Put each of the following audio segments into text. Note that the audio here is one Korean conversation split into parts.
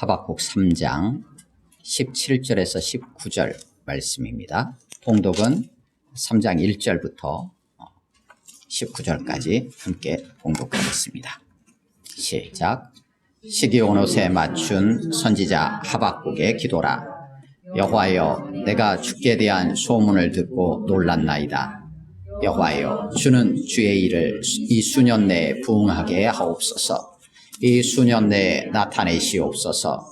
하박국 3장 17절에서 19절 말씀입니다. 봉독은 3장 1절부터 19절까지 함께 봉독하겠습니다. 시작. 시기 온 옷에 맞춘 선지자 하박국의 기도라. 여호와여, 내가 주께 대한 소문을 듣고 놀랐나이다. 여호와여, 주는 주의 일을 이 수년 내에 부응하게 하옵소서. 이 수년 내에 나타내시옵소서.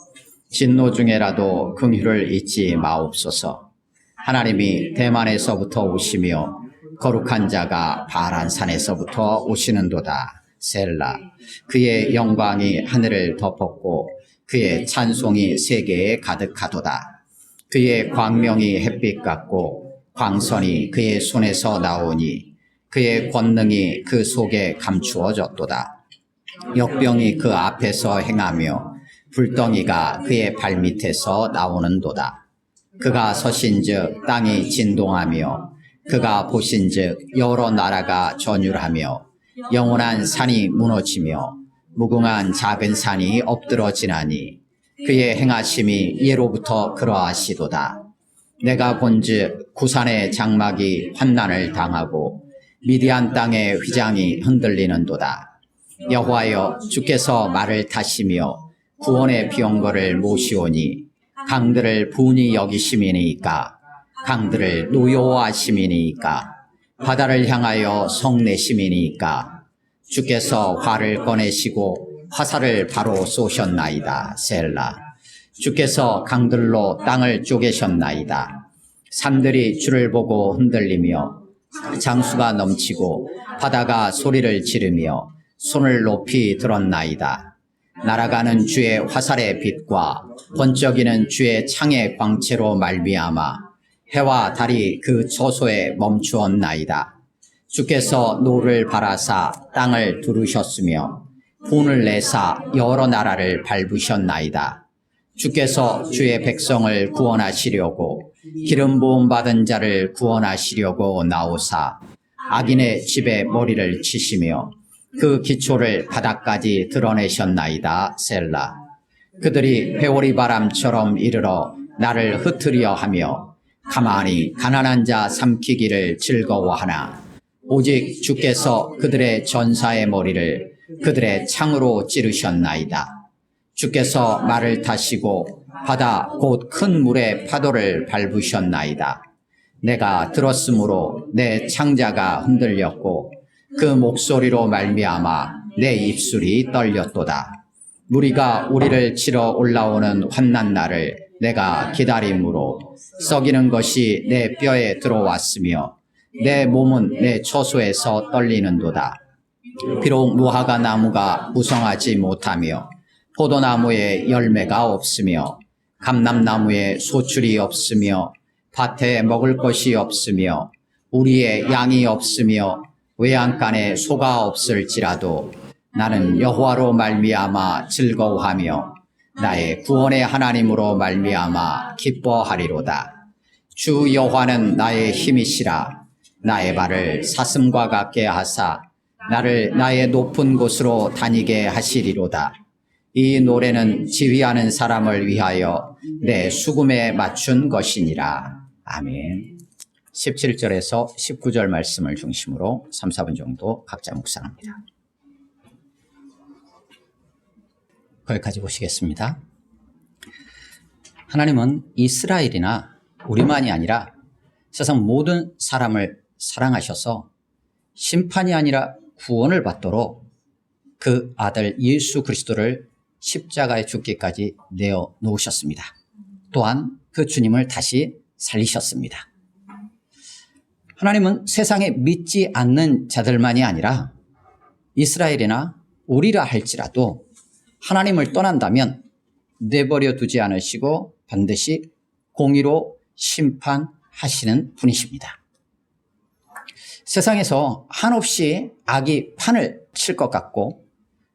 진노 중에라도 긍휼을 잊지 마옵소서. 하나님이 대만에서부터 오시며 거룩한 자가 바란 산에서부터 오시는도다. 셀라. 그의 영광이 하늘을 덮었고 그의 찬송이 세계에 가득하도다. 그의 광명이 햇빛 같고 광선이 그의 손에서 나오니 그의 권능이 그 속에 감추어졌도다. 역병이 그 앞에서 행하며 불덩이가 그의 발밑에서 나오는도다. 그가 서신즉 땅이 진동하며 그가 보신즉 여러 나라가 전율하며 영원한 산이 무너지며 무궁한 작은 산이 엎드러지나니 그의 행하심이 예로부터 그러하시도다. 내가 본즉 구산의 장막이 환난을 당하고 미디안 땅의 휘장이 흔들리는도다. 여호와여, 주께서 말을 타시며 구원의 비용거를 모시오니 강들을 분이 여기심이니까 강들을 노여워하심이니까 바다를 향하여 성내심이니까 주께서 활을 꺼내시고 화살을 바로 쏘셨나이다. 셀라. 주께서 강들로 땅을 쪼개셨나이다. 산들이 주를 보고 흔들리며 장수가 넘치고 바다가 소리를 지르며 손을 높이 들었나이다. 날아가는 주의 화살의 빛과 번쩍이는 주의 창의 광채로 말미암아 해와 달이 그 저소에 멈추었나이다. 주께서 노를 바라사 땅을 두르셨으며 분을 내사 여러 나라를 밟으셨나이다. 주께서 주의 백성을 구원하시려고 기름 부음 받은 자를 구원하시려고 나오사 악인의 집에 머리를 치시며 그 기초를 바닥까지 드러내셨나이다. 셀라. 그들이 회오리 바람처럼 이르러 나를 흩으려 하며 가만히 가난한 자 삼키기를 즐거워하나 오직 주께서 그들의 전사의 머리를 그들의 창으로 찌르셨나이다. 주께서 말을 타시고 바다 곧 큰 물의 파도를 밟으셨나이다. 내가 들었으므로 내 창자가 흔들렸고 그 목소리로 말미암아 내 입술이 떨렸도다. 무리가 우리를 치러 올라오는 환난 날을 내가 기다림으로 썩이는 것이 내 뼈에 들어왔으며 내 몸은 내 처소에서 떨리는도다. 비록 무화과 나무가 무성하지 못하며 포도나무에 열매가 없으며 감람나무에 소출이 없으며 밭에 먹을 것이 없으며 우리의 양이 없으며 외양간에 소가 없을지라도 나는 여호와로 말미암아 즐거워하며 나의 구원의 하나님으로 말미암아 기뻐하리로다. 주 여호와는 나의 힘이시라. 나의 발을 사슴과 같게 하사 나를 나의 높은 곳으로 다니게 하시리로다. 이 노래는 지휘하는 사람을 위하여 내 수금에 맞춘 것이니라. 아멘. 17절에서 19절 말씀을 중심으로 3, 4분 정도 각자 묵상합니다. 거기까지 보시겠습니다. 하나님은 이스라엘이나 우리만이 아니라 세상 모든 사람을 사랑하셔서 심판이 아니라 구원을 받도록 그 아들 예수 그리스도를 십자가에 죽기까지 내어 놓으셨습니다. 또한 그 주님을 다시 살리셨습니다. 하나님은 세상에 믿지 않는 자들만이 아니라 이스라엘이나 우리라 할지라도 하나님을 떠난다면 내버려 두지 않으시고 반드시 공의로 심판하시는 분이십니다. 세상에서 한없이 악이 판을 칠 것 같고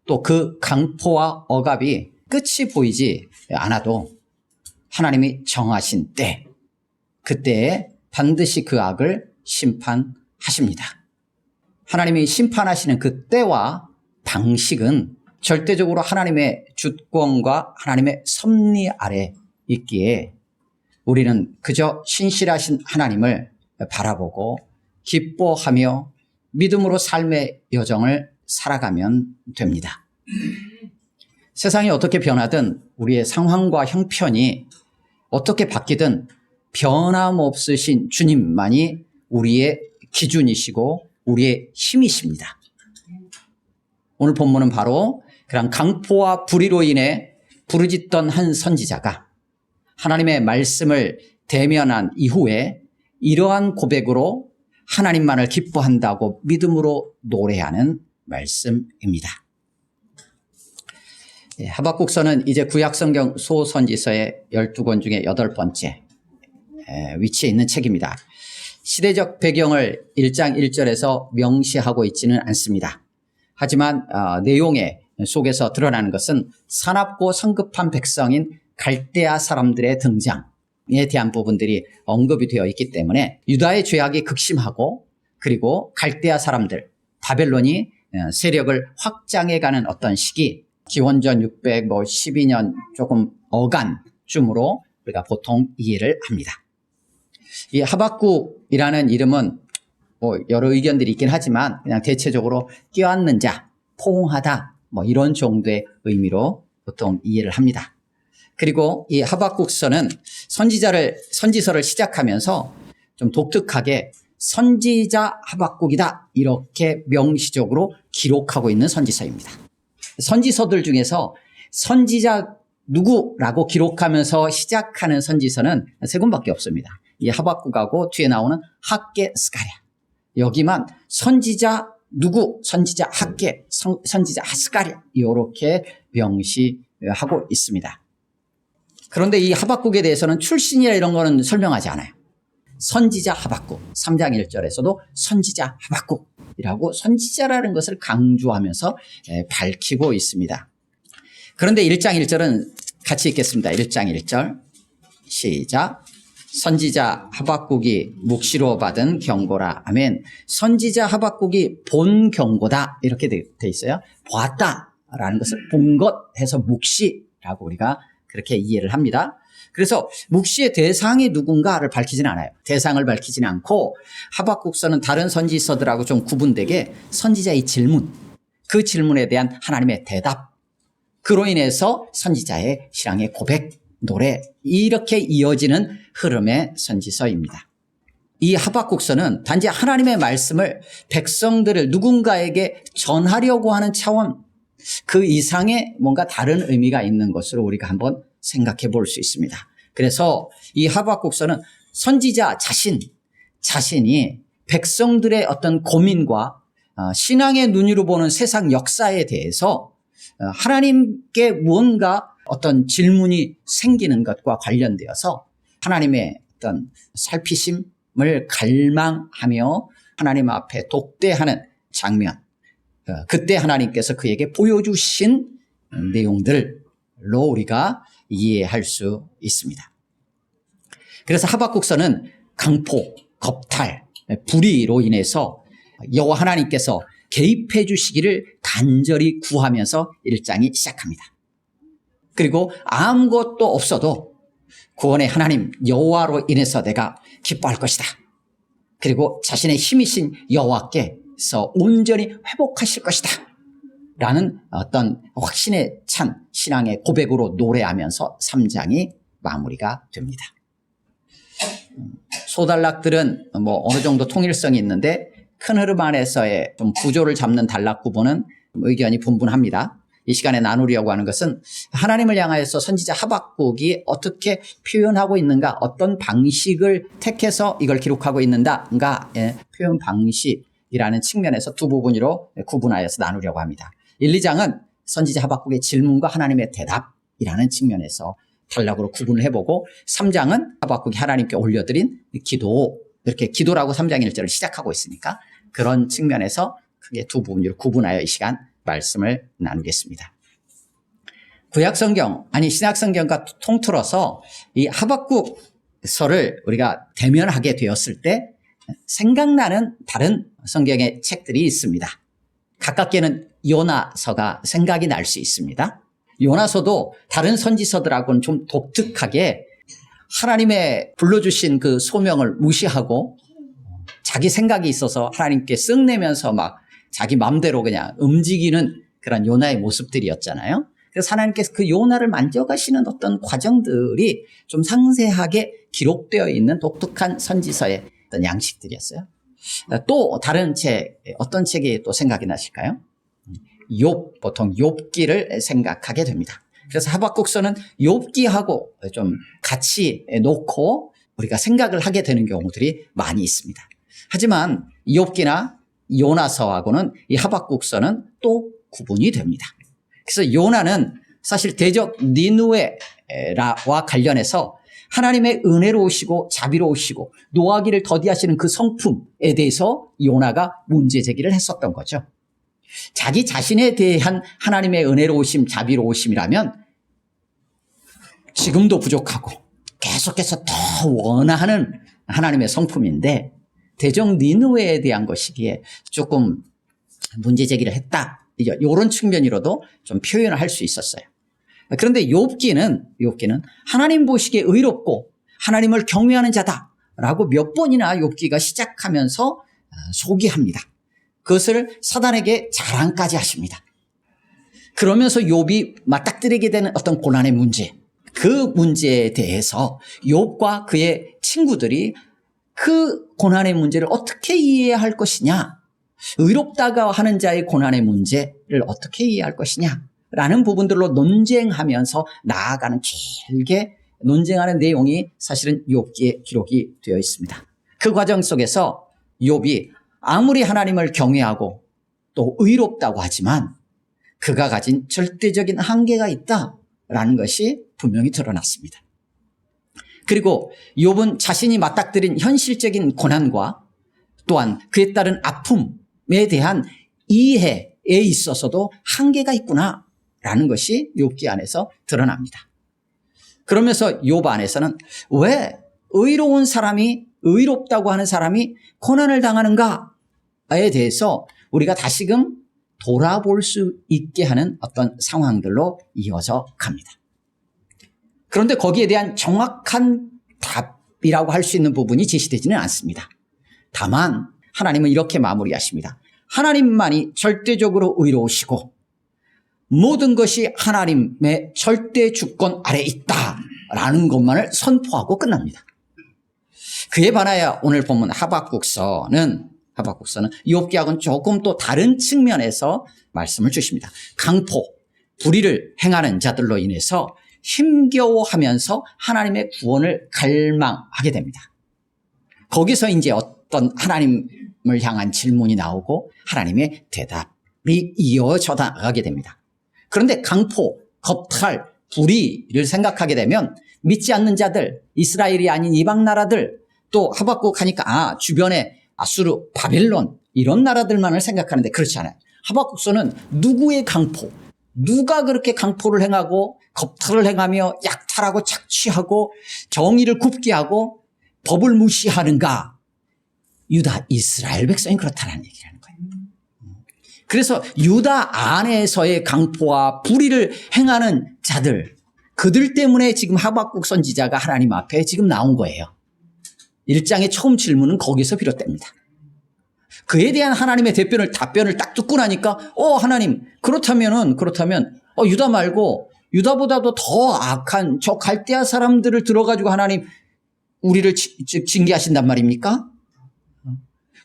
또 그 강포와 억압이 끝이 보이지 않아도 하나님이 정하신 때, 그때에 반드시 그 악을 심판하십니다. 하나님이 심판하시는 그 때와 방식은 절대적으로 하나님의 주권과 하나님의 섭리 아래 있기에 우리는 그저 신실하신 하나님을 바라보고 기뻐하며 믿음으로 삶의 여정을 살아가면 됩니다. 세상이 어떻게 변하든 우리의 상황과 형편이 어떻게 바뀌든 변함없으신 주님만이 우리의 기준이시고 우리의 힘이십니다. 오늘 본문은 바로 그런 강포와 불의로 인해 부르짖던 한 선지자가 하나님의 말씀을 대면한 이후에 이러한 고백으로 하나님만을 기뻐한다고 믿음으로 노래하는 말씀입니다. 하박국서는 이제 구약성경 소선지서의 12권 중에 8번째 위치에 있는 책입니다. 시대적 배경을 1장 1절에서 명시하고 있지는 않습니다. 하지만 내용의 속에서 드러나는 것은 사납고 성급한 백성인 갈대아 사람들의 등장에 대한 부분들이 언급이 되어 있기 때문에 유다의 죄악이 극심하고 그리고 갈대아 사람들, 바벨론이 세력을 확장해가는 어떤 시기, 기원전 612년 조금 어간쯤으로 우리가 보통 이해를 합니다. 이 하박국이라는 이름은 여러 의견들이 있긴 하지만 그냥 대체적으로 껴안는 자, 포옹하다 이런 정도의 의미로 보통 이해를 합니다. 그리고 이 하박국서는 선지서를 시작하면서 좀 독특하게 선지자 하박국이다 이렇게 명시적으로 기록하고 있는 선지서입니다. 선지서들 중에서 선지자 누구라고 기록하면서 시작하는 선지서는 세 권밖에 없습니다. 이 하박국하고 뒤에 나오는 학개, 스가랴. 여기만 선지자 누구, 선지자 학개, 선지자 스가랴 이렇게 명시하고 있습니다. 그런데 이 하박국에 대해서는 출신이나 이런 거는 설명하지 않아요. 선지자 하박국, 3장 1절에서도 선지자 하박국이라고 선지자라는 것을 강조하면서 밝히고 있습니다. 그런데 1장 1절은 같이 읽겠습니다. 1장 1절 시작. 선지자 하박국이 묵시로 받은 경고라. 아멘. 선지자 하박국이 본 경고다 이렇게 돼 있어요. 보았다라는 것을 본 것 해서 묵시라고 우리가 그렇게 이해를 합니다. 그래서 묵시의 대상이 누군가를 밝히지는 않아요. 대상을 밝히지는 않고 하박국서는 다른 선지서들하고 좀 구분되게 선지자의 질문, 그 질문에 대한 하나님의 대답, 그로 인해서 선지자의 신앙의 고백, 노래 이렇게 이어지는 흐름의 선지서입니다. 이 하박국서는 단지 하나님의 말씀을 백성들을 누군가에게 전하려고 하는 차원 그 이상의 뭔가 다른 의미가 있는 것으로 우리가 한번 생각해 볼 수 있습니다. 그래서 이 하박국서는 선지자 자신이 백성들의 어떤 고민과 신앙의 눈으로 보는 세상 역사에 대해서 하나님께 무언가 어떤 질문이 생기는 것과 관련되어서 하나님의 어떤 살피심을 갈망하며 하나님 앞에 독대하는 장면, 그때 하나님께서 그에게 보여주신 내용들로 우리가 이해할 수 있습니다. 그래서 하박국서는 강포, 겁탈, 불의로 인해서 여호와 하나님께서 개입해 주시기를 간절히 구하면서 1장이 시작합니다. 그리고 아무것도 없어도 구원의 하나님 여호와로 인해서 내가 기뻐할 것이다. 그리고 자신의 힘이신 여호와께서 온전히 회복하실 것이다. 라는 어떤 확신에 찬 신앙의 고백으로 노래하면서 3장이 마무리가 됩니다. 소단락들은 어느 정도 통일성이 있는데 큰 흐름 안에서의 좀 구조를 잡는 단락 구분은 의견이 분분합니다. 이 시간에 나누려고 하는 것은 하나님을 향하여서 선지자 하박국이 어떻게 표현하고 있는가, 어떤 방식을 택해서 이걸 기록하고 있는가의 표현 방식이라는 측면에서 두 부분으로 구분하여서 나누려고 합니다. 1, 2장은 선지자 하박국의 질문과 하나님의 대답이라는 측면에서 단락으로 구분을 해보고 3장은 하박국이 하나님께 올려드린 기도, 이렇게 기도라고 3장 1절을 시작하고 있으니까 그런 측면에서 크게 두 부분으로 구분하여 이 시간 말씀을 나누겠습니다. 구약성경, 신약성경과 통틀어서 이 하박국서를 우리가 대면하게 되었을 때 생각나는 다른 성경의 책들이 있습니다. 가깝게는 요나서가 생각이 날 수 있습니다. 요나서도 다른 선지서들하고는 좀 독특하게 하나님의 불러주신 그 소명을 무시하고 자기 생각이 있어서 하나님께 쓱내면서 막 자기 마음대로 그냥 움직이는 그런 요나의 모습들이었잖아요. 그래서 하나님께서 그 요나를 만져가시는 어떤 과정들이 좀 상세하게 기록되어 있는 독특한 선지서의 어떤 양식들이었어요. 또 다른 책, 어떤 책이 또 생각이 나실까요? 욥, 보통 욥기를 생각하게 됩니다. 그래서 하박국서는 욥기하고 좀 같이 놓고 우리가 생각을 하게 되는 경우들이 많이 있습니다. 하지만 욥기나 요나서하고는 이 하박국서는 또 구분이 됩니다. 그래서 요나는 사실 대적 니느웨와 관련해서 하나님의 은혜로우시고 자비로우시고 노하기를 더디하시는 그 성품에 대해서 요나가 문제 제기를 했었던 거죠. 자기 자신에 대한 하나님의 은혜로우심, 자비로우심이라면 지금도 부족하고 계속해서 더 원하는 하나님의 성품인데 대적 니느웨에 대한 것이기에 조금 문제 제기를 했다. 이런 측면으로도 좀 표현을 할 수 있었어요. 그런데 욥기는 하나님 보시기에 의롭고 하나님을 경외하는 자다라고 몇 번이나 욥기가 시작하면서 소개합니다. 그것을 사단에게 자랑까지 하십니다. 그러면서 욥이 맞닥뜨리게 되는 어떤 고난의 문제, 그 문제에 대해서 욥과 그의 친구들이 그 고난의 문제를 어떻게 이해할 것이냐, 의롭다고 하는 자의 고난의 문제를 어떻게 이해할 것이냐 라는 부분들로 논쟁하면서 나아가는 길게 논쟁하는 내용이 사실은 욥기에 기록이 되어 있습니다. 그 과정 속에서 욥이 아무리 하나님을 경외하고 또 의롭다고 하지만 그가 가진 절대적인 한계가 있다라는 것이 분명히 드러났습니다. 그리고 욥은 자신이 맞닥뜨린 현실적인 고난과 또한 그에 따른 아픔에 대한 이해에 있어서도 한계가 있구나라는 것이 욥기 안에서 드러납니다. 그러면서 욥 안에서는 왜 의로운 사람이, 의롭다고 하는 사람이 고난을 당하는가에 대해서 우리가 다시금 돌아볼 수 있게 하는 어떤 상황들로 이어져 갑니다. 그런데 거기에 대한 정확한 답이라고 할 수 있는 부분이 제시되지는 않습니다. 다만 하나님은 이렇게 마무리하십니다. 하나님만이 절대적으로 의로우시고 모든 것이 하나님의 절대 주권 아래 있다라는 것만을 선포하고 끝납니다. 그에 반하여 오늘 본문 하박국서는 욥기하고는 조금 또 다른 측면에서 말씀을 주십니다. 강포, 불의를 행하는 자들로 인해서 힘겨워하면서 하나님의 구원을 갈망하게 됩니다. 거기서 이제 어떤 하나님을 향한 질문이 나오고 하나님의 대답이 이어져 나가게 됩니다. 그런데 강포, 겁탈, 불의를 생각하게 되면 믿지 않는 자들, 이스라엘이 아닌 이방 나라들, 또 하박국 하니까 주변에 아수르, 바벨론 이런 나라들만을 생각하는데 그렇지 않아요. 하박국서는 누구의 강포, 누가 그렇게 강포를 행하고 겁탈을 행하며 약탈하고 착취하고 정의를 굽게 하고 법을 무시하는가? 유다, 이스라엘 백성이 그렇다는 얘기를 하는 거예요. 그래서 유다 안에서의 강포와 불의를 행하는 자들, 그들 때문에 지금 하박국 선지자가 하나님 앞에 지금 나온 거예요. 1장의 처음 질문은 거기서 비롯됩니다. 그에 대한 하나님의 답변을 딱 듣고 나니까 하나님 그렇다면 유다 말고 유다보다도 더 악한 저 갈대아 사람들을 들어가지고 하나님 우리를 징계하신단 말입니까?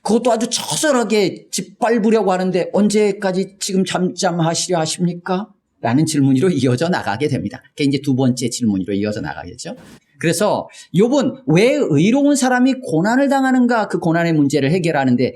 그것도 아주 처절하게 짓밟으려고 하는데 언제까지 지금 잠잠하시려 하십니까? 라는 질문으로 이어져 나가게 됩니다. 그게 이제 두 번째 질문으로 이어져 나가겠죠. 그래서 욥은 왜 의로운 사람이 고난을 당하는가, 그 고난의 문제를 해결하는데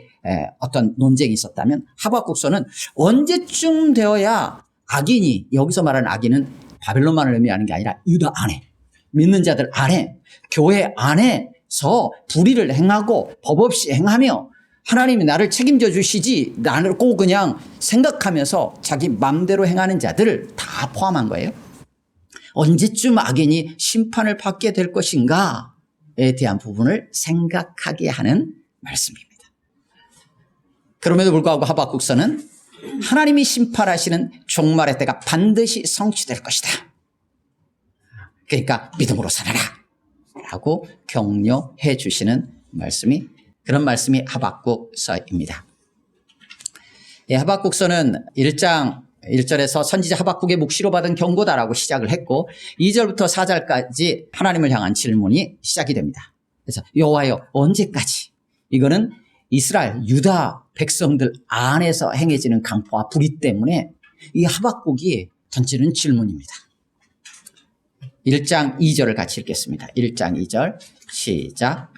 어떤 논쟁이 있었다면 하박국서는 언제쯤 되어야 악인이, 여기서 말하는 악인은 바벨론만을 의미하는 게 아니라 유다 안에, 믿는 자들 안에, 교회 안에서 불의를 행하고 법 없이 행하며 하나님이 나를 책임져 주시지, 나를 꼭 그냥 생각하면서 자기 맘대로 행하는 자들을 다 포함한 거예요. 언제쯤 악인이 심판을 받게 될 것인가에 대한 부분을 생각하게 하는 말씀입니다. 그럼에도 불구하고 하박국서는 하나님이 심판하시는 종말의 때가 반드시 성취될 것이다. 그러니까 믿음으로 살아라 라고 격려해 주시는 말씀이, 그런 말씀이 하박국서입니다. 하박국서는 1장 1절에서 선지자 하박국의 묵시로 받은 경고다라고 시작을 했고 2절부터 4절까지 하나님을 향한 질문이 시작이 됩니다. 그래서 여호와여 언제까지? 이거는 이스라엘 유다 백성들 안에서 행해지는 강포와 불의 때문에 이 하박국이 던지는 질문입니다. 1장 2절을 같이 읽겠습니다. 1장 2절 시작.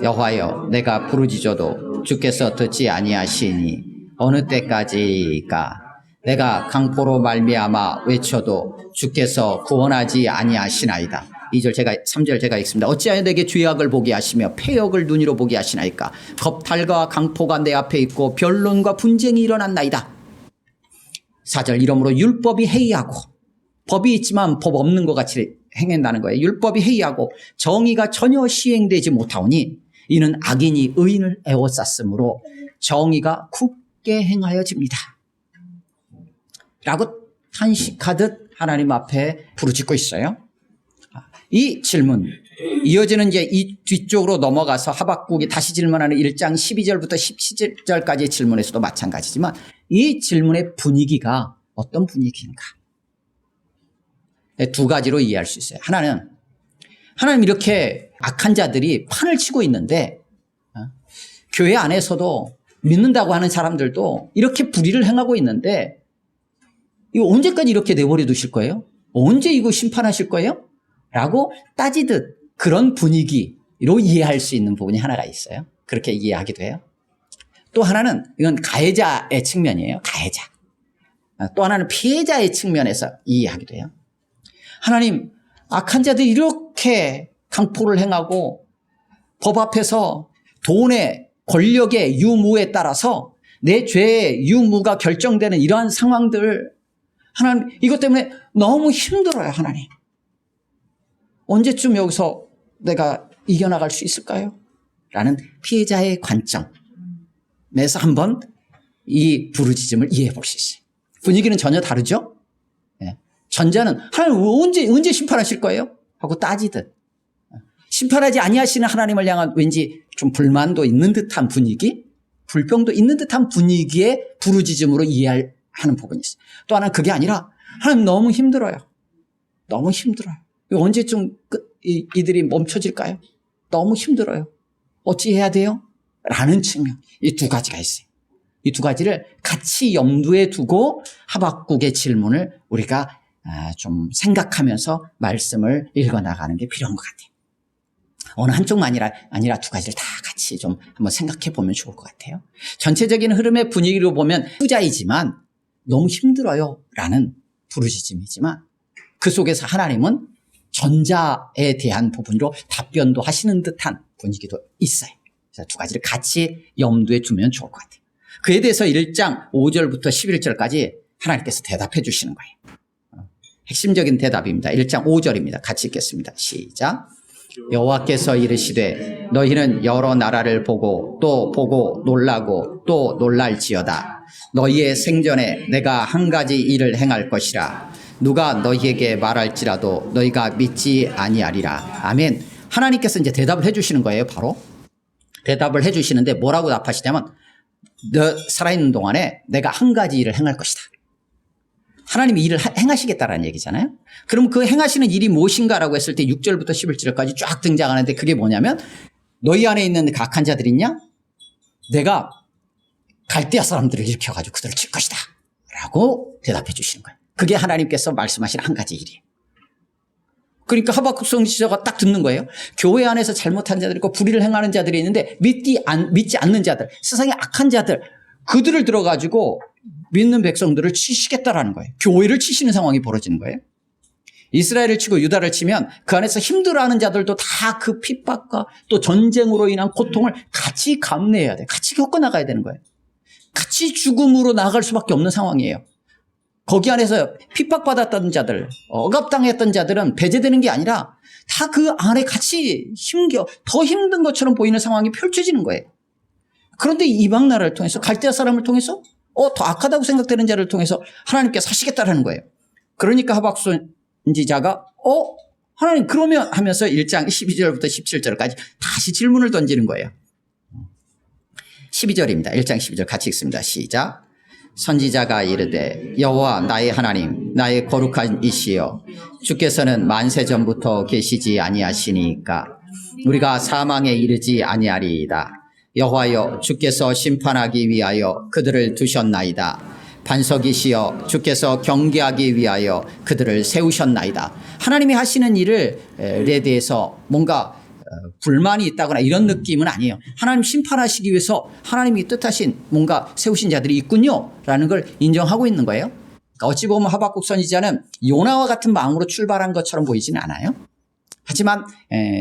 여호와여 내가 부르짖어도 주께서 듣지 아니하시니 어느 때까지가? 내가 강포로 말미암아 외쳐도 주께서 구원하지 아니하시나이다. 3절 제가 읽습니다. 어찌하여 내게 죄악을 보게 하시며 패역을 눈으로 보게 하시나이까? 겁탈과 강포가 내 앞에 있고 변론과 분쟁이 일어났나이다. 4절 이러므로 율법이 해이하고, 법이 있지만 법 없는 것 같이 행한다는 거예요. 율법이 해이하고 정의가 전혀 시행되지 못하오니 이는 악인이 의인을 애워쌌으므로 정의가 굳게 행하여집니다. 라고 탄식하듯 하나님 앞에 부르짖고 있어요. 이 질문 이어지는 이제 이 뒤쪽으로 넘어가서 하박국이 다시 질문하는 1장 12절부터 17절까지의 질문에서도 마찬가지지만 이 질문의 분위기가 어떤 분위기인가? 두 가지로 이해할 수 있어요. 하나는 하나님 이렇게 악한 자들이 판을 치고 있는데 교회 안에서도 믿는다고 하는 사람들도 이렇게 불의를 행하고 있는데 이거 언제까지 이렇게 내버려 두실 거예요? 언제 이거 심판하실 거예요? 라고 따지듯 그런 분위기로 이해할 수 있는 부분이 하나가 있어요. 그렇게 이해하기도 해요. 또 하나는 이건 가해자의 측면이에요. 가해자. 또 하나는 피해자의 측면에서 이해하기도 해요. 하나님, 악한 자들이 이렇게 강포를 행하고 법 앞에서 돈의 권력의 유무에 따라서 내 죄의 유무가 결정되는 이러한 상황들, 하나님 이것 때문에 너무 힘들어요. 하나님 언제쯤 여기서 내가 이겨나갈 수 있을까요? 라는 피해자의 관점에서 한번 이 부르짖음을 이해해 볼 수 있어요. 분위기는 전혀 다르죠? 전자는 하나님 언제 심판하실 거예요? 하고 따지듯 심판하지 아니하시는 하나님을 향한 왠지 좀 불만도 있는 듯한 분위기, 불평도 있는 듯한 분위기의 부르짖음으로 이해하는 부분이 있어요. 또 하나는 그게 아니라 하나님 너무 힘들어요. 너무 힘들어요. 언제쯤 이들이 멈춰질까요? 너무 힘들어요. 어찌 해야 돼요? 라는 측면. 이 두 가지가 있어요. 이 두 가지를 같이 염두에 두고 하박국의 질문을 우리가 좀 생각하면서 말씀을 읽어나가는 게 필요한 것 같아요. 어느 한쪽만 아니라 두 가지를 다 같이 좀 한번 생각해 보면 좋을 것 같아요. 전체적인 흐름의 분위기로 보면 후자이지만 너무 힘들어요 라는 부르짖음이지만 그 속에서 하나님은 전자에 대한 부분으로 답변도 하시는 듯한 분위기도 있어요. 그래서 두 가지를 같이 염두에 두면 좋을 것 같아요. 그에 대해서 1장 5절부터 11절까지 하나님께서 대답해 주시는 거예요. 핵심적인 대답입니다. 1장 5절입니다. 같이 읽겠습니다. 시작. 여호와께서 이르시되 너희는 여러 나라를 보고 또 보고 놀라고 또 놀랄지어다. 너희의 생전에 내가 한 가지 일을 행할 것이라. 누가 너희에게 말할지라도 너희가 믿지 아니하리라. 아멘. 하나님께서 이제 대답을 해주시는 거예요. 바로 대답을 해주시는데 뭐라고 답하시냐면 너 살아있는 동안에 내가 한 가지 일을 행할 것이다. 하나님이 일을 행하시겠다라는 얘기잖아요. 그럼 그 행하시는 일이 무엇인가라고 했을 때 6절부터 11절까지 쫙 등장하는데 그게 뭐냐면 너희 안에 있는 악한 자들 있냐? 내가 갈대아 사람들을 일으켜가지고 그들을 칠 것이다 라고 대답해 주시는 거예요. 그게 하나님께서 말씀하신 한 가지 일이에요. 그러니까 하박국 선지자가 딱 듣는 거예요. 교회 안에서 잘못한 자들이 있고 불의를 행하는 자들이 있는데 믿지 않는 자들, 세상의 악한 자들, 그들을 들어가지고 믿는 백성들을 치시겠다라는 거예요. 교회를 치시는 상황이 벌어지는 거예요. 이스라엘을 치고 유다를 치면 그 안에서 힘들어하는 자들도 다 그 핍박과 또 전쟁으로 인한 고통을 같이 감내해야 돼. 같이 겪어나가야 되는 거예요. 같이 죽음으로 나아갈 수밖에 없는 상황이에요. 거기 안에서 핍박받았던 자들, 억압당했던 자들은 배제되는 게 아니라 다 그 안에 같이 더 힘든 것처럼 보이는 상황이 펼쳐지는 거예요. 그런데 이방 나라를 통해서 갈대아 사람을 통해서 더 악하다고 생각되는 자를 통해서 하나님께서 하시겠다라는 거예요. 그러니까 하박국 선지자가 하나님 그러면 하면서 1장 12절부터 17절까지 다시 질문을 던지는 거예요. 12절입니다. 1장 12절 같이 읽습니다. 시작. 선지자가 이르되 여호와 나의 하나님 나의 거룩한 이시여 주께서는 만세 전부터 계시지 아니하시니까 우리가 사망에 이르지 아니하리이다. 여호와여 주께서 심판하기 위하여 그들을 두셨나이다. 반석이시여 주께서 경계하기 위하여 그들을 세우셨나이다. 하나님이 하시는 일에 대해서 뭔가 불만이 있다거나 이런 느낌은 아니에요. 하나님 심판하시기 위해서 하나님이 뜻하신 뭔가 세우신 자들이 있군요 라는 걸 인정하고 있는 거예요. 그러니까 어찌 보면 하박국 선지자는 요나와 같은 마음으로 출발한 것처럼 보이지는 않아요. 하지만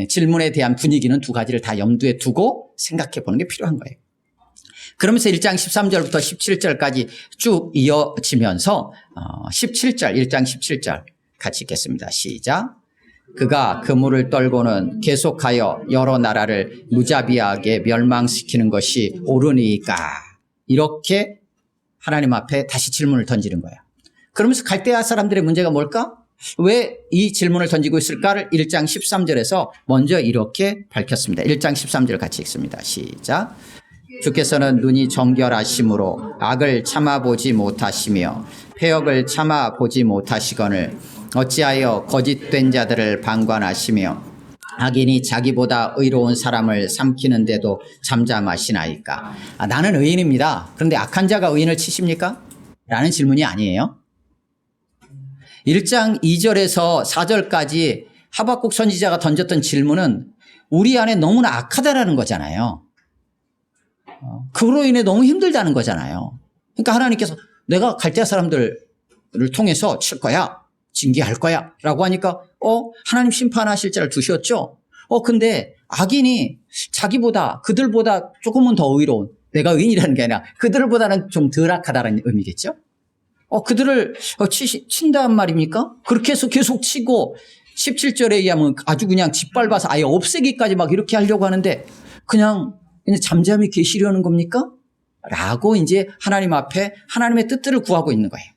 질문에 대한 분위기는 두 가지를 다 염두에 두고 생각해 보는 게 필요한 거예요. 그러면서 1장 13절부터 17절까지 쭉 이어지면서 17절 1장 17절 같이 읽겠습니다. 시작. 그가 그물을 떨고는 계속하여 여러 나라를 무자비하게 멸망시키는 것이 옳으니까. 이렇게 하나님 앞에 다시 질문을 던지는 거예요. 그러면서 갈대아 사람들의 문제가 뭘까? 왜 이 질문을 던지고 있을까를 1장 13절에서 먼저 이렇게 밝혔습니다. 1장 13절 같이 읽습니다. 시작. 주께서는 눈이 정결하심으로 악을 참아보지 못하시며 패역을 참아보지 못하시거늘 어찌하여 거짓된 자들을 방관하시며 악인이 자기보다 의로운 사람을 삼키는데도 잠잠하시나이까. 나는 의인입니다. 그런데 악한 자가 의인을 치십니까? 라는 질문이 아니에요. 1장 2절에서 4절까지 하박국 선지자가 던졌던 질문은 우리 안에 너무나 악하다라는 거잖아요. 그로 인해 너무 힘들다는 거잖아요. 그러니까 하나님께서 내가 갈대아 사람들을 통해서 칠 거야. 징계할 거야. 라고 하니까 하나님 심판하실 자를 두셨죠. 근데 악인이 자기보다 그들보다 조금은 더 의로운, 내가 의인이라는 게 아니라 그들보다는 좀 덜 악하다는 의미겠죠. 그들을 친단 말입니까? 그렇게 해서 계속 치고 17절에 의하면 아주 그냥 짓밟아서 아예 없애기까지 막 이렇게 하려고 하는데 그냥 잠잠히 계시려는 겁니까? 라고 이제 하나님 앞에 하나님의 뜻들을 구하고 있는 거예요.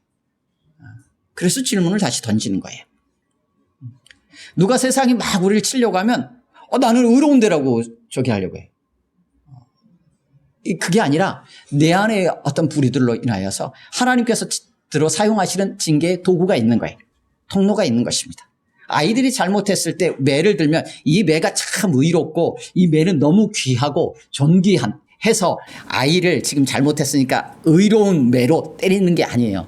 그래서 질문을 다시 던지는 거예요. 누가 세상이 막 우리를 치려고 하면 나는 의로운 데라고 저기 하려고 해요. 그게 아니라 내 안에 어떤 불의들로 인하여서 하나님께서 들어 사용하시는 징계의 도구가 있는 거예요. 통로가 있는 것입니다. 아이들이 잘못했을 때 매를 들면 이 매가 참 의롭고 이 매는 너무 귀하고 존귀한 해서 아이를 지금 잘못했으니까 의로운 매로 때리는 게 아니에요.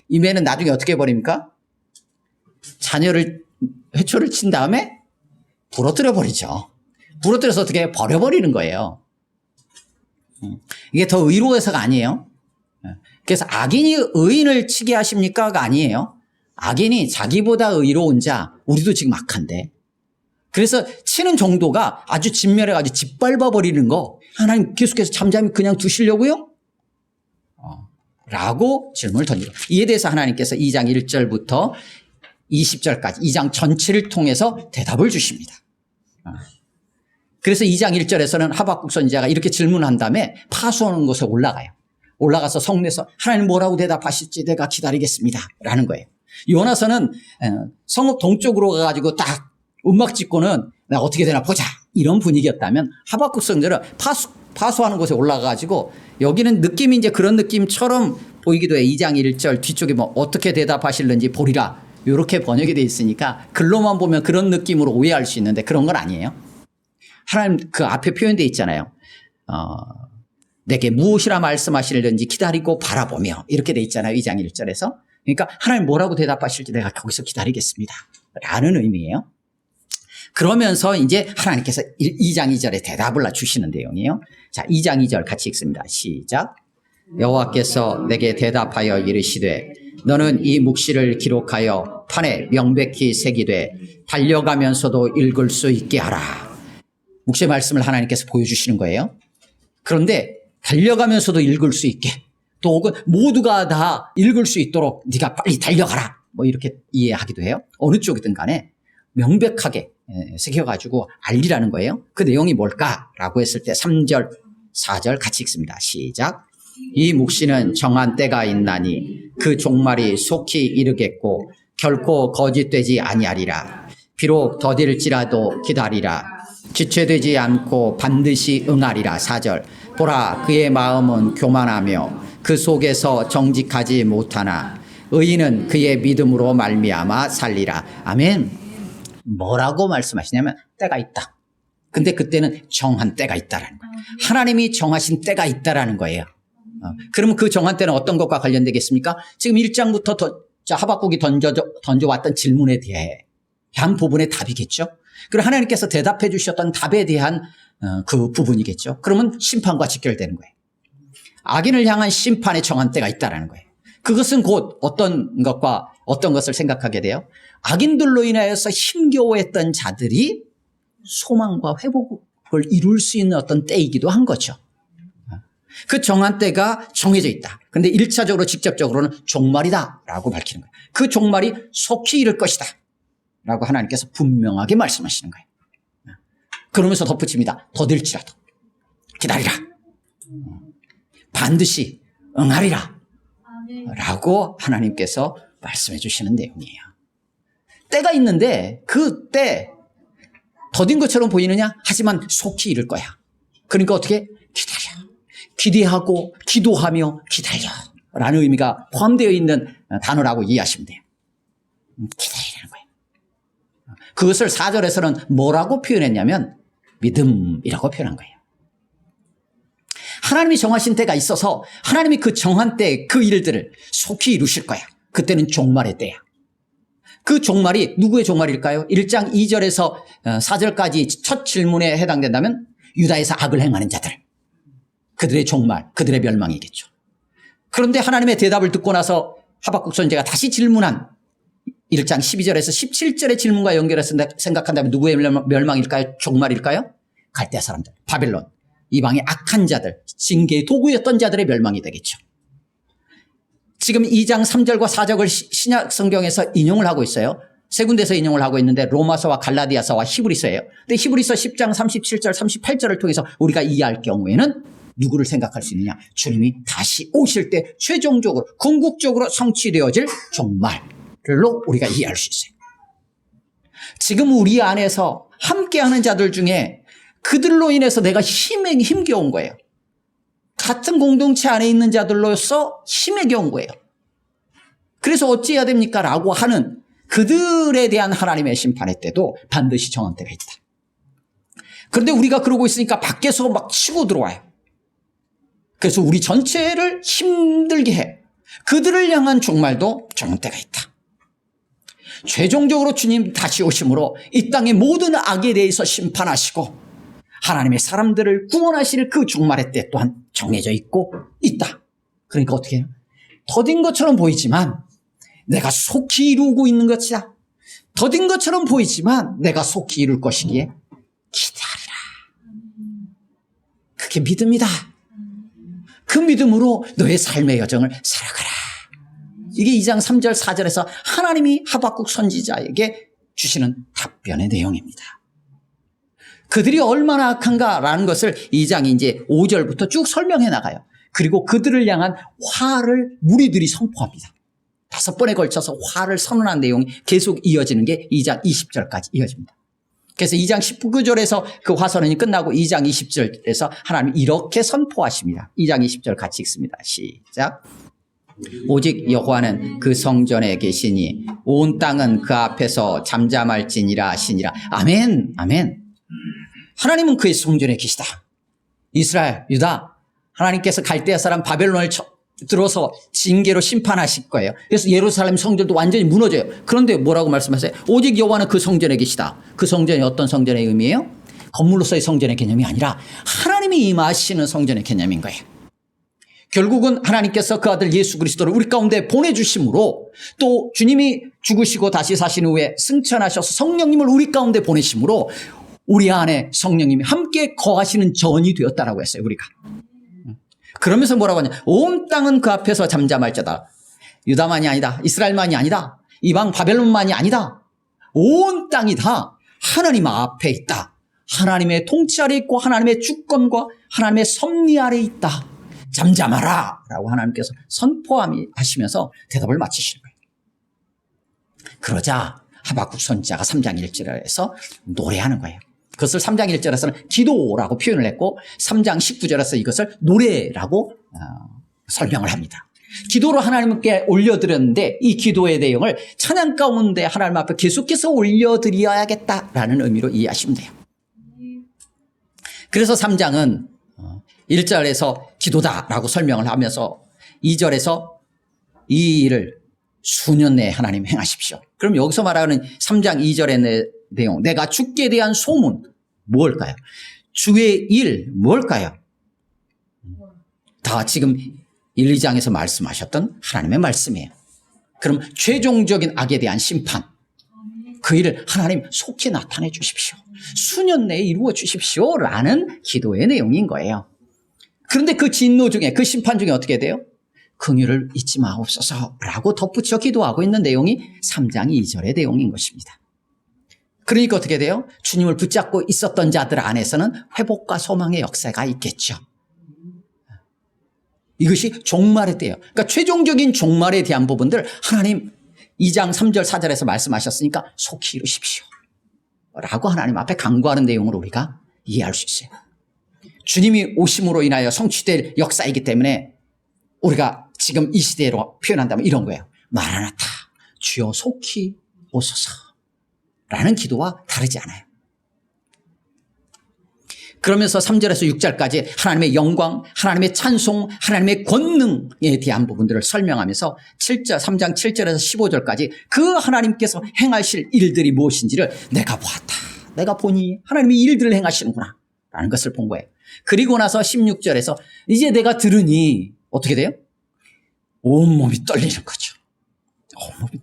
이 매는 나중에 어떻게 버립니까? 자녀를 회초를 친 다음에 부러뜨려 버리죠. 부러뜨려서 어떻게 버려버리는 거예요. 이게 더 의로워서가 아니에요. 그래서 악인이 의인을 치게 하십니까가 아니에요. 악인이 자기보다 의로운 자, 우리도 지금 악한데. 그래서 치는 정도가 아주 진멸해가지고 짓밟아 버리는 거 하나님 계속해서 잠잠히 그냥 두시려고요? 라고 질문을 던지고 이에 대해서 하나님께서 2장 1절부터 20절까지 2장 전체를 통해서 대답을 주십니다. 그래서 2장 1절에서는 하박국 선지자가 이렇게 질문한 다음에 파수하는 곳에 올라가요. 올라가서 성내에서 하나님 뭐라고 대답하실지 내가 기다리겠습니다 라는 거예요. 요나서는 성읍 동쪽으로 가가지고 딱 음악 짓고는 나 어떻게 되나 보자 이런 분위기였다면 하박국 선지자는 파수하는 곳에 올라가가지고 여기는 느낌이 이제 그런 느낌처럼 보이기도 해. 2장 1절 뒤쪽에 뭐 어떻게 대답하실는지 보리라 이렇게 번역이 되어 있으니까 글로만 보면 그런 느낌으로 오해할 수 있는데 그런 건 아니에요. 하나님 그 앞에 표현되어 있잖아요. 내게 무엇이라 말씀하실는지 기다리고 바라보며 이렇게 되어 있잖아요. 2장 1절에서. 그러니까 하나님 뭐라고 대답하실지 내가 거기서 기다리겠습니다 라는 의미예요. 그러면서 이제 하나님께서 2장 2절에 대답을 주시는 내용이에요. 자, 2장 2절 같이 읽습니다. 시작. 여호와께서 내게 대답하여 이르시되 너는 이 묵시를 기록하여 판에 명백히 새기되 달려가면서도 읽을 수 있게 하라. 묵시의 말씀을 하나님께서 보여주시는 거예요. 그런데 달려가면서도 읽을 수 있게 또 혹은 모두가 다 읽을 수 있도록 네가 빨리 달려가라 뭐 이렇게 이해하기도 해요. 어느 쪽이든 간에 명백하게 새겨가지고 알리라는 거예요. 그 내용이 뭘까라고 했을 때 3절 4절 같이 읽습니다. 시작. 이 묵시는 정한 때가 있나니 그 종말이 속히 이르겠고 결코 거짓되지 아니하리라. 비록 더딜지라도 기다리라. 지체되지 않고 반드시 응하리라. 4절. 보라, 그의 마음은 교만하며 그 속에서 정직하지 못하나 의인은 그의 믿음으로 말미암아 살리라. 아멘. 뭐라고 말씀하시냐면 때가 있다. 근데 그때는 정한 때가 있다라는 거예요. 하나님이 정하신 때가 있다라는 거예요. 그러면 그 정한 때는 어떤 것과 관련되겠습니까? 지금 1장부터 하박국이 던져왔던 질문에 대한 부분의 답이겠죠. 그리고 하나님께서 대답해 주셨던 답에 대한 그 부분이겠죠. 그러면 심판과 직결되는 거예요. 악인을 향한 심판의 정한 때가 있다라는 거예요. 그것은 곧 어떤 것을 생각하게 돼요? 악인들로 인하여서 힘겨워했던 자들이 소망과 회복을 이룰 수 있는 어떤 때이기도 한 거죠. 그 정한 때가 정해져 있다. 그런데 1차적으로 직접적으로는 종말이다라고 밝히는 거예요. 그 종말이 속히 이를 것이다 라고 하나님께서 분명하게 말씀하시는 거예요. 그러면서 덧붙입니다. 더딜지라도 기다리라. 반드시 응하리라 라고 하나님께서 말씀해 주시는 내용이에요. 때가 있는데 그 때 더딘 것처럼 보이느냐? 하지만 속히 이를 거야. 그러니까 어떻게? 기다려. 기대하고 기도하며 기다려 라는 의미가 포함되어 있는 단어라고 이해하시면 돼요. 기다리라는 거예요. 그것을 4절에서는 뭐라고 표현했냐면 믿음이라고 표현한 거예요. 하나님이 정하신 때가 있어서 하나님이 그 정한 때 그 일들을 속히 이루실 거야. 그때는 종말의 때야. 그 종말이 누구의 종말일까요? 1장 2절에서 4절까지 첫 질문에 해당된다면 유다에서 악을 행하는 자들, 그들의 종말, 그들의 멸망이겠죠. 그런데 하나님의 대답을 듣고 나서 하박국 선지자가 다시 질문한 1장 12절에서 17절의 질문과 연결해서 생각한다면 누구의 멸망일까요? 종말일까요? 갈대아 사람들, 바벨론, 이방의 악한 자들, 징계의 도구였던 자들의 멸망이 되겠죠. 지금 2장 3절과 4절을 신약 성경에서 인용을 하고 있어요. 세 군데서 인용을 하고 있는데 로마서와 갈라디아서와 히브리서예요. 근데 히브리서 10장 37절, 38절을 통해서 우리가 이해할 경우에는 누구를 생각할 수 있느냐? 주님이 다시 오실 때 최종적으로 궁극적으로 성취되어질 종말로 우리가 이해할 수 있어요. 지금 우리 안에서 함께하는 자들 중에 그들로 인해서 내가 힘겨운 거예요. 같은 공동체 안에 있는 자들로서 힘에 겨운 거예요. 그래서 어찌해야 됩니까? 라고 하는 그들에 대한 하나님의 심판의 때도 반드시 정한 때가 있다. 그런데 우리가 그러고 있으니까 밖에서 막 치고 들어와요. 그래서 우리 전체를 힘들게 해. 그들을 향한 종말도 정한 때가 있다. 최종적으로 주님 다시 오심으로 이 땅의 모든 악에 대해서 심판하시고 하나님의 사람들을 구원하실 그 종말의 때 또한 정해져 있고 있다. 그러니까 어떻게 해요? 더딘 것처럼 보이지만 내가 속히 이루고 있는 것이다. 더딘 것처럼 보이지만 내가 속히 이룰 것이기에 기다리라. 그게 믿음이다. 그 믿음으로 너의 삶의 여정을 살아가라. 이게 2장 3절 4절에서 하나님이 하박국 선지자에게 주시는 답변의 내용입니다. 그들이 얼마나 악한가라는 것을 2장 이제 5절부터 쭉 설명해 나가요. 그리고 그들을 향한 화를 무리들이 선포합니다. 5번에 걸쳐서 화를 선언한 내용이 계속 이어지는 게 2장 20절까지 이어집니다. 그래서 2장 19절에서 그 화선언이 끝나고 2장 20절에서 하나님이 이렇게 선포하십니다. 2장 20절 같이 읽습니다. 시작. 오직 여호와는 그 성전에 계시니 온 땅은 그 앞에서 잠잠할지니라 하시니라. 아멘, 아멘. 하나님은 그의 성전에 계시다. 이스라엘, 유다, 하나님께서 갈대아 사람 바벨론을 들어서 징계로 심판하실 거예요. 그래서 예루살렘 성전도 완전히 무너져요. 그런데 뭐라고 말씀하세요? 오직 여호와는 그 성전에 계시다. 그 성전이 어떤 성전의 의미예요? 건물로서의 성전의 개념이 아니라 하나님이 임하시는 성전의 개념인 거예요. 결국은 하나님께서 그 아들 예수 그리스도를 우리 가운데 보내주심으로 또 주님이 죽으시고 다시 사신 후에 승천하셔서 성령님을 우리 가운데 보내심으로 우리 안에 성령님이 함께 거하시는 전이 되었다라고 했어요. 우리가. 그러면서 뭐라고 하냐? 온 땅은 그 앞에서 잠잠할 자다. 유다만이 아니다. 이스라엘만이 아니다. 이방 바벨론만이 아니다. 온 땅이 다 하나님 앞에 있다. 하나님의 통치 아래 있고 하나님의 주권과 하나님의 섭리 아래 있다. 잠잠하라 라고 하나님께서 선포하시면서 대답을 마치시는 거예요. 그러자 하박국 선지자가 3장 1절에서 노래하는 거예요. 그것을 3장 1절에서는 기도라고 표현을 했고 3장 19절에서 이것을 노래라고 설명을 합니다. 기도로 하나님께 올려드렸는데 이 기도의 내용을 찬양 가운데 하나님 앞에 계속해서 올려드려야겠다라는 의미로 이해하시면 돼요. 그래서 3장은 1절에서 기도다라고 설명을 하면서 2절에서 이 일을 수년 내에 하나님 행하십시오. 그럼 여기서 말하는 3장 2절의 내용, 내가 주께 대한 소문 뭘까요? 주의 일 뭘까요? 다 지금 1, 2장에서 말씀하셨던 하나님의 말씀이에요. 그럼 최종적인 악에 대한 심판, 그 일을 하나님 속히 나타내 주십시오. 수년 내에 이루어 주십시오 라는 기도의 내용인 거예요. 그런데 그 진노 중에, 그 심판 중에 어떻게 돼요? 긍휼을 잊지 마옵소서 라고 덧붙여 기도하고 있는 내용이 3장 2절의 내용인 것입니다. 그러니까 어떻게 돼요? 주님을 붙잡고 있었던 자들 안에서는 회복과 소망의 역사가 있겠죠. 이것이 종말의 때예요. 그러니까 최종적인 종말에 대한 부분들 하나님 2장 3절 4절에서 말씀하셨으니까 속히 이루십시오 라고 하나님 앞에 간구하는 내용으로 우리가 이해할 수 있어요. 주님이 오심으로 인하여 성취될 역사이기 때문에 우리가 지금 이 시대로 표현한다면 이런 거예요. 마라나타, 주여 속히 오소서 라는 기도와 다르지 않아요. 그러면서 3절에서 6절까지 하나님의 영광, 하나님의 찬송, 하나님의 권능에 대한 부분들을 설명하면서 7절, 3장 7절에서 15절까지 그 하나님께서 행하실 일들이 무엇인지를 내가 보았다. 내가 보니 하나님이 일들을 행하시는구나 라는 것을 본 거예요. 그리고 나서 16절에서 이제 내가 들으니 어떻게 돼요? 온몸이 떨리는 거죠. 온몸이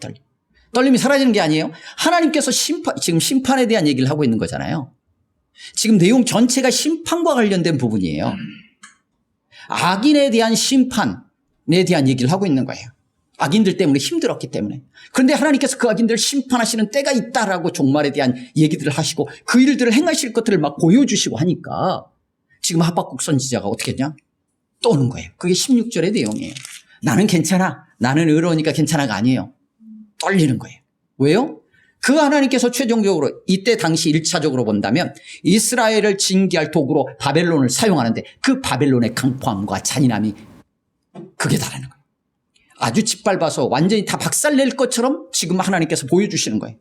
떨림이 사라지는 게 아니에요. 하나님께서 지금 심판에 대한 얘기를 하고 있는 거잖아요. 지금 내용 전체가 심판과 관련된 부분이에요. 악인에 대한 심판에 대한 얘기를 하고 있는 거예요. 악인들 때문에 힘들었기 때문에. 그런데 하나님께서 그 악인들을 심판하시는 때가 있다라고 종말에 대한 얘기들을 하시고 그 일들을 행하실 것들을 막 보여주시고 하니까 지금 하박국 선지자가 어떻게 했냐? 떠오는 거예요. 그게 16절의 내용이에요. 나는 괜찮아. 나는 의로우니까 괜찮아가 아니에요. 떨리는 거예요. 왜요? 그 하나님께서 최종적으로 이때 당시 1차적으로 본다면 이스라엘을 징계할 도구로 바벨론을 사용하는데 그 바벨론의 강포함과 잔인함이 극에 달하는 거예요. 아주 짓밟아서 완전히 다 박살낼 것처럼 지금 하나님께서 보여주시는 거예요.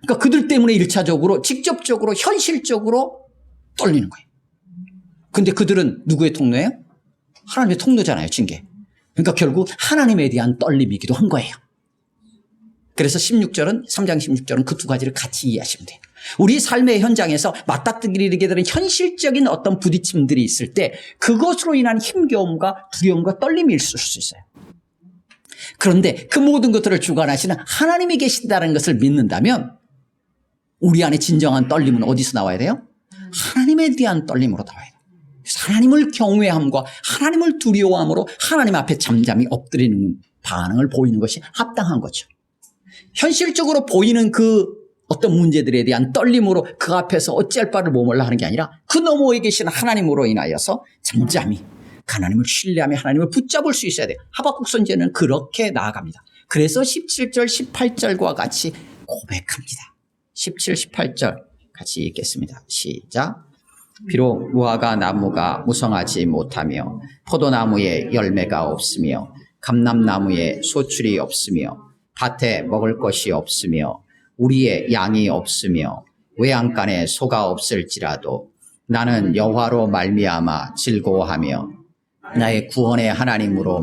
그러니까 그들 때문에 1차적으로 직접적으로 현실적으로 떨리는 거예요. 근데 그들은 누구의 통로예요? 하나님의 통로잖아요. 징계. 그러니까 결국 하나님에 대한 떨림이기도 한 거예요. 그래서 16절은 3장 16절은 그 두 가지를 같이 이해하시면 돼요. 우리 삶의 현장에서 맞닥뜨리게 되는 현실적인 어떤 부딪힘들이 있을 때 그것으로 인한 힘겨움과 두려움과 떨림이 있을 수 있어요. 그런데 그 모든 것들을 주관하시는 하나님이 계신다는 것을 믿는다면 우리 안에 진정한 떨림은 어디서 나와야 돼요? 하나님에 대한 떨림으로 나와야 돼요. 하나님을 경외함과 하나님을 두려워함으로 하나님 앞에 잠잠히 엎드리는 반응을 보이는 것이 합당한 거죠. 현실적으로 보이는 그 어떤 문제들에 대한 떨림으로 그 앞에서 어찌할 바를 모몰라 하는 게 아니라 그 너머에 계신 하나님으로 인하여서 잠잠히 하나님을 신뢰하며 하나님을 붙잡을 수 있어야 돼요. 하박국 선지자는 그렇게 나아갑니다. 그래서 17절 18절과 같이 고백합니다. 17, 18절 같이 읽겠습니다. 시작. 비록 무화과 나무가 무성하지 못하며 포도나무에 열매가 없으며 감람나무에 소출이 없으며 밭에 먹을 것이 없으며 우리의 양이 없으며 외양간에 소가 없을지라도 나는 여호와로 말미암아 즐거워하며 나의 구원의 하나님으로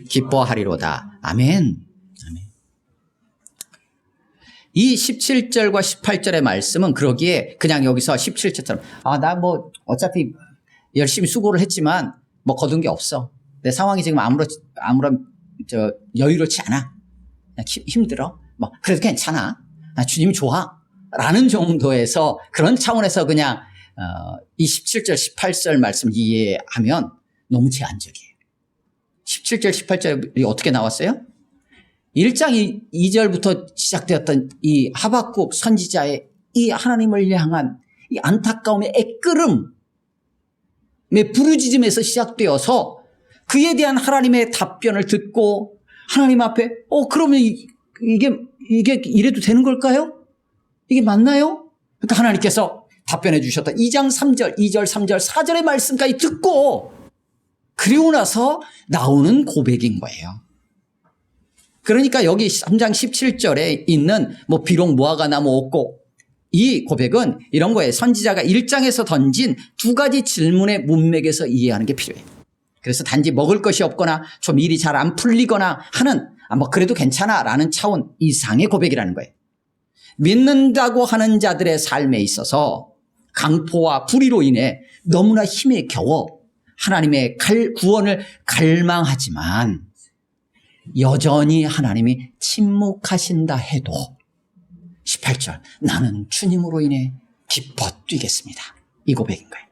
기뻐하리로다. 아멘. 이 17절과 18절의 말씀은 그러기에 그냥 여기서 17절처럼 나 뭐 어차피 열심히 수고를 했지만 뭐 거둔 게 없어. 내 상황이 지금 아무런 여유롭지 않아. 힘들어. 뭐 그래도 괜찮아. 나 주님이 좋아. 라는 정도에서 그런 차원에서 그냥 이 17절 18절 말씀 이해하면 너무 제한적이에요. 17절 18절이 어떻게 나왔어요? 1장 2절부터 시작되었던 이 하박국 선지자의 이 하나님을 향한 이 안타까움의 애끓음에 부르짖음에서 시작되어서 그에 대한 하나님의 답변을 듣고 하나님 앞에 그러면 이게 이래도 되는 걸까요? 이게 맞나요? 그러니까 하나님께서 답변해 주셨다. 2장 3절, 2절, 3절, 4절의 말씀까지 듣고 그리고 나서 나오는 고백인 거예요. 그러니까 여기 3장 17절에 있는 비록 무화과 나무 없고 이 고백은 이런 거예요. 선지자가 1장에서 던진 두 가지 질문의 문맥에서 이해하는 게 필요해요. 그래서 단지 먹을 것이 없거나 좀 일이 잘 안 풀리거나 하는 그래도 괜찮아 라는 차원 이상의 고백이라는 거예요. 믿는다고 하는 자들의 삶에 있어서 강포와 불의로 인해 너무나 힘에 겨워 하나님의 구원을 갈망하지만 여전히 하나님이 침묵하신다 해도 18절 나는 주님으로 인해 기뻐 뛰겠습니다. 이 고백인 거예요.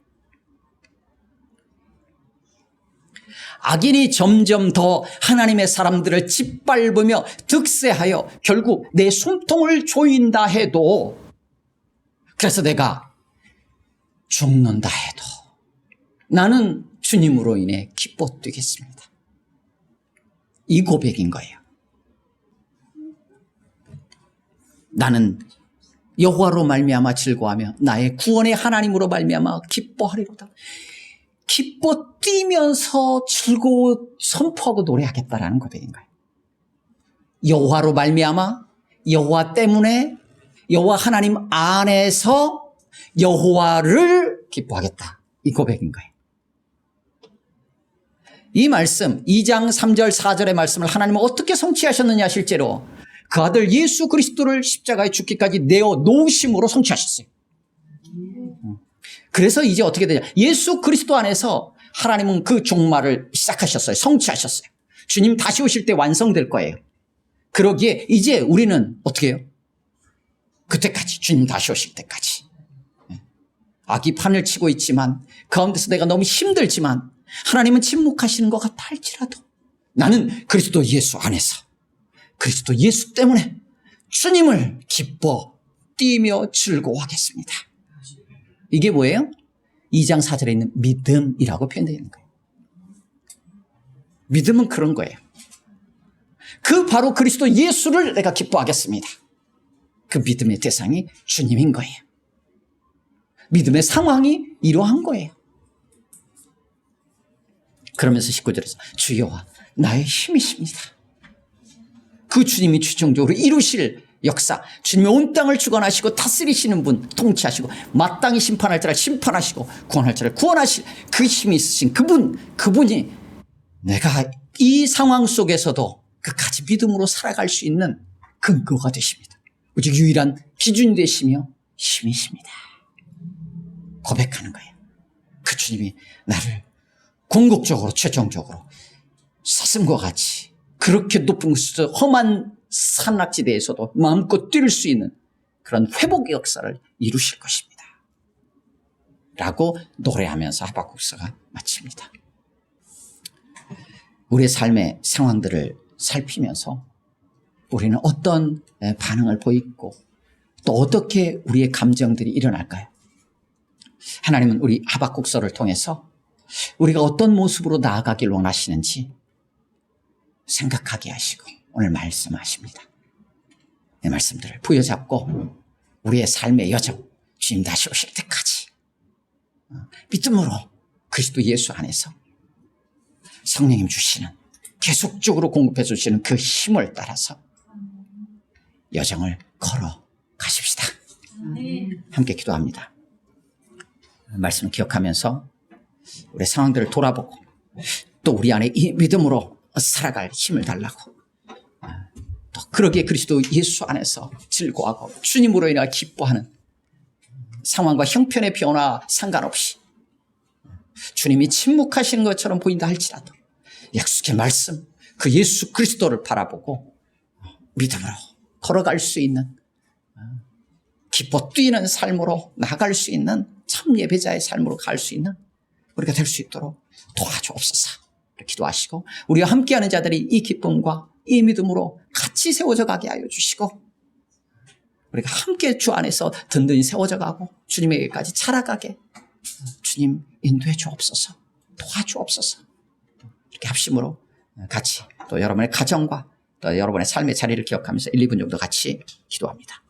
악인이 점점 더 하나님의 사람들을 짓밟으며 득세하여 결국 내 숨통을 조인다 해도 그래서 내가 죽는다 해도 나는 주님으로 인해 기뻐 뛰겠습니다. 이 고백인 거예요. 나는 여호와로 말미암아 즐거워하며 나의 구원의 하나님으로 말미암아 기뻐하리로다. 기뻐 뛰면서 즐거워 선포하고 노래하겠다라는 고백인 거예요. 여호와로 말미암아 여호와 때문에 여호와 하나님 안에서 여호와를 기뻐하겠다. 이 고백인 거예요. 이 말씀 2장 3절 4절의 말씀을 하나님은 어떻게 성취하셨느냐 실제로 그 아들 예수 그리스도를 십자가에 죽기까지 내어 놓으심으로 성취하셨어요. 그래서 이제 어떻게 되냐. 예수 그리스도 안에서 하나님은 그 종말을 시작하셨어요. 성취하셨어요. 주님 다시 오실 때 완성될 거예요. 그러기에 이제 우리는 어떻게 해요? 그때까지 주님 다시 오실 때까지. 악이 판을 치고 있지만 가운데서 내가 너무 힘들지만 하나님은 침묵하시는 것 같아 할지라도 나는 그리스도 예수 안에서 그리스도 예수 때문에 주님을 기뻐 뛰며 즐거워하겠습니다. 이게 뭐예요? 2장 4절에 있는 믿음이라고 표현되어 있는 거예요. 믿음은 그런 거예요. 그 바로 그리스도 예수를 내가 기뻐하겠습니다. 그 믿음의 대상이 주님인 거예요. 믿음의 상황이 이러한 거예요. 그러면서 19절에서 주여 나의 힘이십니다. 그 주님이 최종적으로 이루실 역사, 주님이 온 땅을 주관하시고 다스리시는 분, 통치하시고 마땅히 심판할 자를 심판하시고 구원할 자를 구원하실 그 힘이 있으신 그분이 내가 이 상황 속에서도 끝까지 믿음으로 살아갈 수 있는 근거가 되십니다. 오직 유일한 기준이 되시며 힘이십니다. 고백하는 거예요. 그 주님이 나를 궁극적으로 최종적으로 사슴과 같이 그렇게 높은 곳에서 험한 산낙지대에서도 마음껏 뛸 수 있는 그런 회복의 역사를 이루실 것입니다. 라고 노래하면서 하박국서가 마칩니다. 우리의 삶의 상황들을 살피면서 우리는 어떤 반응을 보이고 또 어떻게 우리의 감정들이 일어날까요? 하나님은 우리 하박국서를 통해서 우리가 어떤 모습으로 나아가길 원하시는지 생각하게 하시고 오늘 말씀하십니다. 이 말씀들을 부여잡고 우리의 삶의 여정, 주님 다시 오실 때까지 믿음으로 그리스도 예수 안에서 성령님 주시는 계속적으로 공급해 주시는 그 힘을 따라서 여정을 걸어 가십시다. 함께 기도합니다. 말씀을 기억하면서 우리 상황들을 돌아보고 또 우리 안에 이 믿음으로 살아갈 힘을 달라고 또 그러기에 그리스도 예수 안에서 즐거워하고 주님으로 인해 기뻐하는 상황과 형편의 변화 상관없이 주님이 침묵하시는 것처럼 보인다 할지라도 약속의 말씀 그 예수 그리스도를 바라보고 믿음으로 걸어갈 수 있는 기뻐 뛰는 삶으로 나갈 수 있는 참 예배자의 삶으로 갈 수 있는 우리가 될 수 있도록 도와주옵소서. 기도하시고 우리와 함께하는 자들이 이 기쁨과 이 믿음으로 같이 세워져 가게 하여 주시고 우리가 함께 주 안에서 든든히 세워져 가고 주님에게까지 자라가게 주님 인도해 주옵소서, 도와주옵소서. 이렇게 합심으로 같이 또 여러분의 가정과 또 여러분의 삶의 자리를 기억하면서 1, 2분 정도 같이 기도합니다.